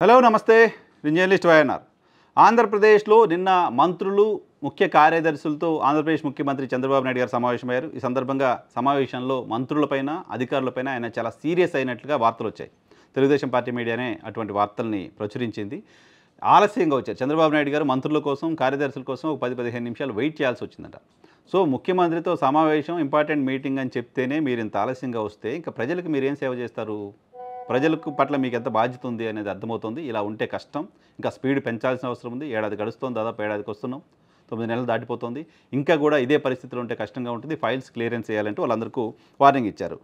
Hello నమస్తే నేను journalist YNR. ఆంధ్రప్రదేశ్లో నిన్న మంత్రులు ముఖ్య కార్యదర్శులతో ఆంధ్రప్రదేశ్ ముఖ్యమంత్రి చంద్రబాబు నాయుడు గారు సమావేశమయ్యారు. ఈ సందర్భంగా సమావేశంలో మంత్రులపైన అధికారులపైన ఆయన చాలా సీరియస్ అయినట్లుగా వార్తలు వచ్చాయి. తెలుగుదేశం పార్టీ మీడియానే అటువంటి వార్తల్ని ప్రచురించింది. ఆలస్యంగా వచ్చారు చంద్రబాబు నాయుడు గారు మంత్రుల కోసం కార్యదర్శుల కోసం ఒక 10-15 నిమిషాలు వెయిట్ చేయాల్సి వచ్చిందట. సో ముఖ్యమంత్రితో సమావేశం ఇంపార్టెంట్ మీటింగ్ అని చెప్తేనే మీరు ఇంత ఆలస్యంగా వస్తే ఇంకా ప్రజలకు మీరు ఏం సేవ చేస్తారు? ప్రజలకు పట్ల మీకు ఎంత బాధ్యత ఉంది అనేది అర్థమవుతుంది. ఇలా ఉంటే కష్టం. ఇంకా స్పీడ్ పెంచాల్సిన అవసరం ఉంది. ఏడాది గడుస్తోంది, దాదాపు ఏడాదికి వస్తున్నాం, 9 నెలలు దాటిపోతుంది. ఇంకా కూడా ఇదే పరిస్థితిలో ఉంటే కష్టంగా ఉంటుంది. ఫైల్స్ క్లియరెన్స్ చేయాలంటూ వాళ్ళందరికీ వార్నింగ్ ఇచ్చారు,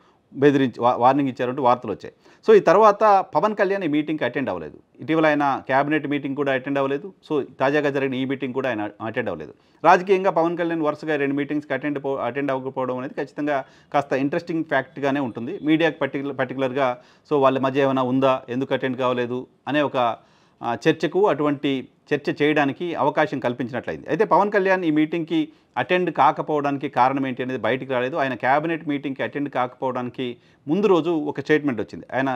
వార్నింగ్ ఇచ్చారంటూ వార్తలు వచ్చాయి. సో ఈ తర్వాత పవన్ కళ్యాణ్ ఈ మీటింగ్కి అటెండ్ అవ్వలేదు. ఇటీవల ఆయన క్యాబినెట్ మీటింగ్ కూడా అటెండ్ అవ్వలేదు. సో తాజాగా జరిగిన ఈ మీటింగ్ కూడా ఆయన అటెండ్ అవ్వలేదు. రాజకీయంగా పవన్ కళ్యాణ్ వరుసగా 2 మీటింగ్స్కి అటెండ్ అవ్వకపోవడం అనేది ఖచ్చితంగా కాస్త ఇంట్రెస్టింగ్ ఫ్యాక్ట్గానే ఉంటుంది మీడియాకి పర్టికులర్గా. సో వాళ్ళ మధ్య ఏమైనా ఉందా, ఎందుకు అటెండ్ కావలేదు అనే ఒక చర్చకు అటువంటి చర్చ చేయడానికి అవకాశం కల్పించినట్లయింది. అయితే పవన్ కళ్యాణ్ ఈ మీటింగ్కి అటెండ్ కాకపోవడానికి కారణం ఏంటి అనేది బయటికి రాలేదు. ఆయన క్యాబినెట్ మీటింగ్కి అటెండ్ కాకపోవడానికి ముందు రోజు ఒక స్టేట్మెంట్ వచ్చింది. ఆయన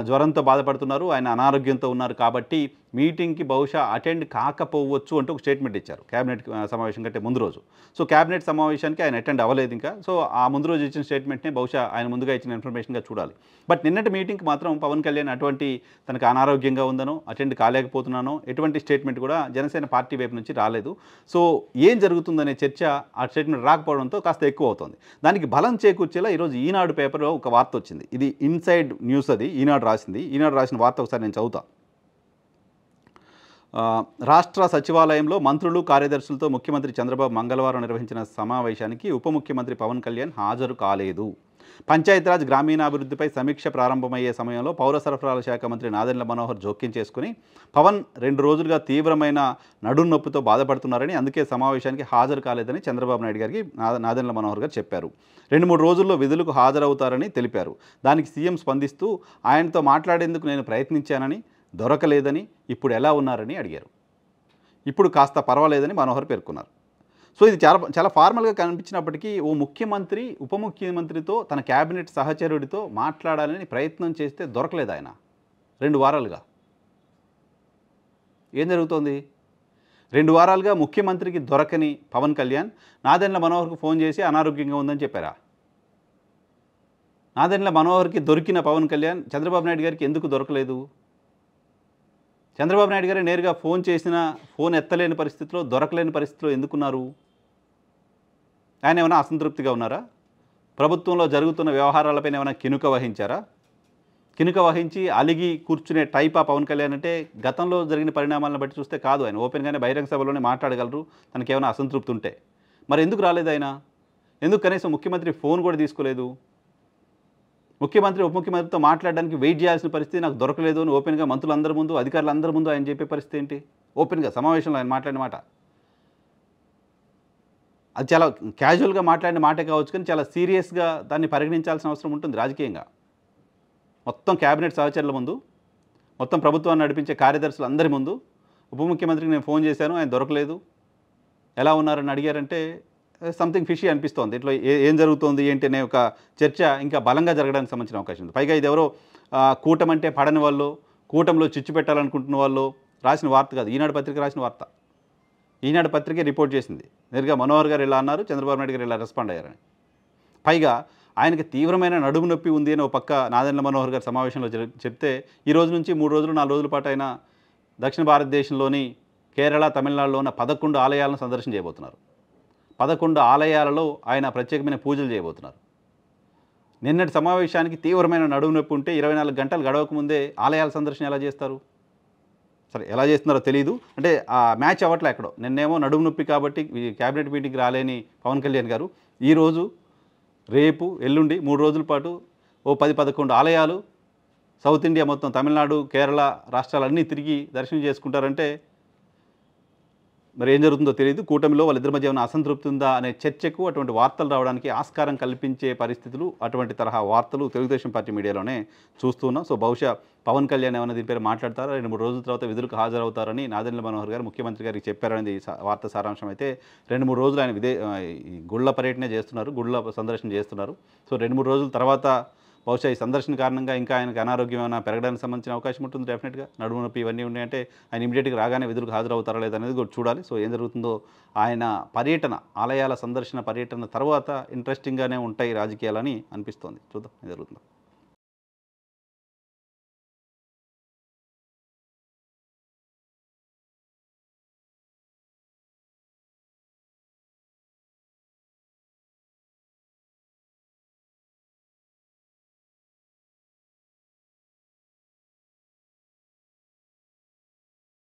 జ్వరంతో బాధపడుతున్నారు, ఆయన అనారోగ్యంతో ఉన్నారు కాబట్టి మీటింగ్కి బహుశా అటెండ్ కాకపోవచ్చు అంటూ ఒక స్టేట్మెంట్ ఇచ్చారు క్యాబినెట్ సమావేశం కంటే ముందు రోజు. సో క్యాబినెట్ సమావేశానికి ఆయన అటెండ్ అవ్వలేదు ఇంకా. సో ఆ ముందు రోజు ఇచ్చిన స్టేట్మెంట్నే బహుశా ఆయన ముందుగా ఇచ్చిన ఇన్ఫర్మేషన్గా చూడాలి. బట్ నిన్నటి మీటింగ్కి మాత్రం పవన్ కళ్యాణ్ అటువంటి తనకు అనారోగ్యంగా ఉందనో అటెండ్ కాలేకపోతున్నానో ఎటువంటి స్టేట్మెంట్ కూడా జనసేన పార్టీ వైపు నుంచి రాలేదు. సో ఏం జరుగుతుందనే చర్చ ఆ స్టేట్మెంట్ రాకపోవడంతో కాస్త ఎక్కువ అవుతుంది. దానికి బలం చేకూర్చేలా ఈరోజు ఈనాడు పేపర్లో ఒక వార్త వచ్చింది. ఇది ఇన్సైడ్ న్యూస్, అది ఈనాడు రాసింది. ఈనాడు రాసిన వార్త ఒకసారి నేను చదువుతా. రాష్ట్ర సచివాలయంలో మంత్రులు కార్యదర్శులతో ముఖ్యమంత్రి చంద్రబాబు మంగళవారం నిర్వహించిన సమావేశానికి ఉప ముఖ్యమంత్రి పవన్ కళ్యాణ్ హాజరు కాలేదు. పంచాయతీరాజ్ గ్రామీణాభివృద్ధిపై సమీక్ష ప్రారంభమయ్యే సమయంలో పౌర సరఫరాల శాఖ మంత్రి నాదెండ్ల మనోహర్ జోక్యం చేసుకుని పవన్ 2 రోజులుగా తీవ్రమైన నడుం నొప్పితో బాధపడుతున్నారని, అందుకే సమావేశానికి హాజరు కాలేదని చంద్రబాబు నాయుడు గారికి నాదెండ్ల మనోహర్ గారు చెప్పారు. 2-3 రోజుల్లో విధులకు హాజరవుతారని తెలిపారు. దానికి సీఎం స్పందిస్తూ ఆయనతో మాట్లాడేందుకు నేను ప్రయత్నించానని, దొరకలేదని, ఇప్పుడు ఎలా ఉన్నారని అడిగారు. ఇప్పుడు కాస్త పర్వాలేదని మనోహర్ పేర్కొన్నారు. సో ఇది చాలా ఫార్మల్గా కనిపించినప్పటికీ ఓ ముఖ్యమంత్రి ఉప ముఖ్యమంత్రితో తన క్యాబినెట్ సహచరుడితో మాట్లాడాలని ప్రయత్నం చేస్తే దొరకలేదు ఆయన 2 వారాలుగా. ఏం జరుగుతోంది? 2 వారాలుగా ముఖ్యమంత్రికి దొరకని పవన్ కళ్యాణ్ నాదెండ్ల మనోహర్కు ఫోన్ చేసి అనారోగ్యంగా ఉందని చెప్పారా? నాదెండ్ల మనోహర్కి దొరికిన పవన్ కళ్యాణ్ చంద్రబాబు నాయుడు గారికి ఎందుకు దొరకలేదు? చంద్రబాబు నాయుడు గారు నేరుగా ఫోన్ చేసినా ఫోన్ ఎత్తలేని పరిస్థితిలో, దొరకలేని పరిస్థితిలో ఎందుకున్నారు? ఆయన ఏమైనా అసంతృప్తిగా ఉన్నారా? ప్రభుత్వంలో జరుగుతున్న వ్యవహారాలపైన ఏమైనా కినుక వహించారా? కినుక వహించి అలిగి కూర్చునే టైప్ ఆ పవన్ కళ్యాణ్ అంటే గతంలో జరిగిన పరిణామాలను బట్టి చూస్తే కాదు. ఆయన ఓపెన్గానే బహిరంగ సభలోనే మాట్లాడగలరు తనకేమైనా అసంతృప్తి ఉంటే. మరి ఎందుకు రాలేదు ఆయన? ఎందుకు కనీసం ముఖ్యమంత్రి ఫోన్ కూడా తీసుకోలేదు? ముఖ్యమంత్రి ఉప ముఖ్యమంత్రితో మాట్లాడడానికి వెయిట్ చేయాల్సిన పరిస్థితి, నాకు దొరకలేదు అని ఓపెన్గా మంత్రులందరి ముందు, అధికారులందరి ముందు ఆయన చెప్పే పరిస్థితి ఏంటి? ఓపెన్గా సమావేశంలో ఆయన మాట్లాడిన మాట అది చాలా క్యాజువల్గా మాట్లాడిన మాటే కావచ్చు, కానీ చాలా సీరియస్గా దాన్ని పరిగణించాల్సిన అవసరం ఉంటుంది రాజకీయంగా. మొత్తం క్యాబినెట్ సహచరుల ముందు, మొత్తం ప్రభుత్వాన్ని నడిపించే కార్యదర్శులు అందరి ముందు ఉప ముఖ్యమంత్రికి నేను ఫోన్ చేశాను, ఆయన దొరకలేదు, ఎలా ఉన్నారని అడిగారంటే సంథింగ్ ఫిషీ అనిపిస్తోంది. ఇట్లా ఏం జరుగుతోంది ఏంటి అనే ఒక చర్చ ఇంకా బలంగా జరగడానికి సంబంధించిన అవకాశం ఉంది. పైగా ఇది ఎవరో కూటమంటే పడని వాళ్ళు, కూటమిలో చిచ్చు పెట్టాలనుకుంటున్న వాళ్ళు రాసిన వార్త కాదు, ఈనాడు పత్రిక రాసిన వార్త. ఈనాడు పత్రికే రిపోర్ట్ చేసింది. నేరుగా మనోహర్ గారు ఇలా అన్నారు, చంద్రబాబు నాయుడు గారు ఇలా రెస్పాండ్ అయ్యారని. పైగా ఆయనకి తీవ్రమైన నడుము నొప్పి ఉంది అని ఒక పక్క నాదెండ్ల మనోహర్ గారు సమావేశంలో చెప్తే ఈ రోజు నుంచి 3 రోజులు 4 రోజుల పాటు ఆయన దక్షిణ భారతదేశంలోని కేరళ, తమిళనాడులో ఉన్న 11 ఆలయాలను సందర్శన చేయబోతున్నారు. 11 ఆలయాలలో ఆయన ప్రత్యేకమైన పూజలు చేయబోతున్నారు. నిన్నటి సమావేశానికి తీవ్రమైన నడుము నొప్పి ఉంటే 24 గంటలు గడవకముందే ఆలయాల సందర్శన ఎలా చేస్తారు? సరే ఎలా చేస్తున్నారో తెలియదు, అంటే ఆ మ్యాచ్ అవ్వట్లే ఎక్కడో. నిన్నేమో నడుము నొప్పి కాబట్టి క్యాబినెట్ మీటింగ్కి రాలేని పవన్ కళ్యాణ్ గారు ఈరోజు, రేపు, ఎల్లుండి 3 రోజుల పాటు ఓ 10-11 ఆలయాలు సౌత్ ఇండియా మొత్తం తమిళనాడు, కేరళ రాష్ట్రాలన్నీ తిరిగి దర్శనం చేసుకుంటారంటే మరి ఏం జరుగుతుందో తెలియదు. కూటమిలో వాళ్ళిద్దరి మధ్య ఏమైనా అసంతృప్తి ఉందా అనే చర్చకు అటువంటి వార్తలు రావడానికి ఆస్కారం కల్పించే పరిస్థితులు, అటువంటి తరహా వార్తలు తెలుగుదేశం పార్టీ మీడియాలోనే చూస్తున్నాం. సో బహుశా పవన్ కళ్యాణ్ ఏమైనా దీని పేరు మాట్లాడతారా, 2-3 రోజుల తర్వాత విధులకు హాజరవుతారని నాదెండ్ల మనోహర్ గారు ముఖ్యమంత్రి గారికి చెప్పారనేది వార్త సారాంశం. అయితే 2-3 రోజులు ఆయన గుళ్ళ పర్యటనే చేస్తున్నారు, గుళ్ళ సందర్శన చేస్తున్నారు. సో 2-3 రోజుల తర్వాత బహుశా ఈ సందర్శన కారణంగా ఇంకా ఆయనకు అనారోగ్యం ఏమైనా పెరగడానికి సంబంధించిన అవకాశం ఉంటుంది. డెఫినెట్గా నడుము నొప్పి ఇవన్నీ ఉన్నాయంటే ఆయన ఇమీడియట్గా రాగానే విధులకు హాజరవుతారా లేదనేది కూడా చూడాలి. సో ఏం జరుగుతుందో ఆయన పర్యటన, ఆలయాల సందర్శన పర్యటన తర్వాత ఇంట్రెస్టింగ్గానే ఉంటాయి రాజకీయాలని అనిపిస్తోంది. చూద్దాం ఏం జరుగుతుందో.